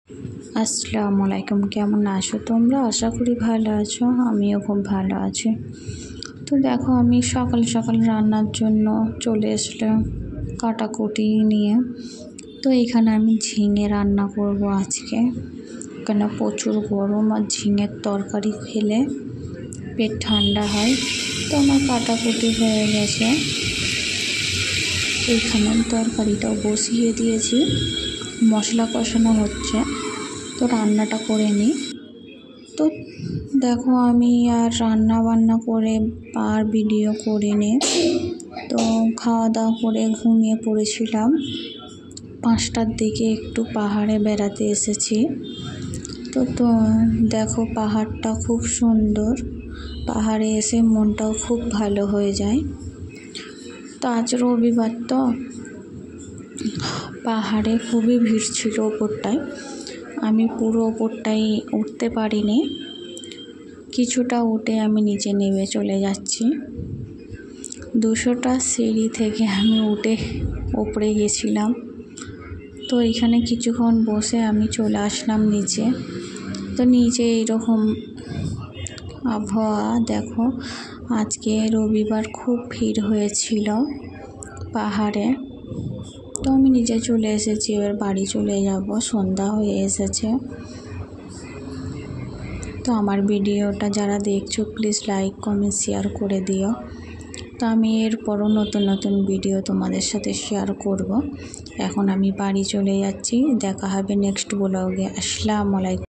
আসসালামু আলাইকুম। কেমন আছো তোমরা? আশা করি ভালো আছো। আমিও খুব ভালো আছি। তো দেখো, আমি সকাল সকাল রান্নার জন্য চলে এসলাম কাটাকুটি নিয়ে। তো এখানে আমি ঝিঙে রান্না করব আজকে, কেন প্রচুর গরম আর ঝিঙের তরকারি খেলে পেট ঠান্ডা হয়। তো আমার কাটাকুটি হয়ে গেছে, এইখানে তরকারিটাও বসিয়ে দিয়েছি, মশলা কষানো হচ্ছে। তো রান্নাটা করে নিই। তো দেখো, আমি আর রান্না বান্না করে আর ভিডিও করিনি। তো খাওয়া দাওয়া করে ঘুমিয়ে পড়েছিলাম। 5টার দিকে একটু পাহাড়ে বেড়াতে এসেছি। তো দেখো, পাহাড়টা খুব সুন্দর। পাহাড়ে এসে মনটাও খুব ভালো হয়ে যায়। তো আজ রবিবার, তো পাহাড়ে খুবই ভিড় ছিল ওপরটায়। আমি পুরো ওপরটাই উঠতে পারিনি, কিছুটা উঠে আমি নিচে নেমে চলে যাচ্ছি। 200টা সিঁড়ি থেকে আমি উঠে ওপরে গেছিলাম। তো এখানে কিছুক্ষণ বসে আমি চলে আসলাম নিচে। তো নিচে এইরকম আবহাওয়া। দেখো, আজকে রবিবার খুব ভিড় হয়েছিল পাহাড়ে। তো আমি নিচে চলে এসেছি, এবার বাড়ি চলে যাব, সন্ধ্যা হয়ে এসেছে। তো আমার ভিডিওটা যারা দেখছো, প্লিজ লাইক কমেন্ট শেয়ার করে দিও। তো আমি এরপরও নতুন নতুন ভিডিও তোমাদের সাথে শেয়ার করব। এখন আমি বাড়ি চলে যাচ্ছি, দেখা হবে নেক্সট ব্লগে। আসসালামু আলাইকুম।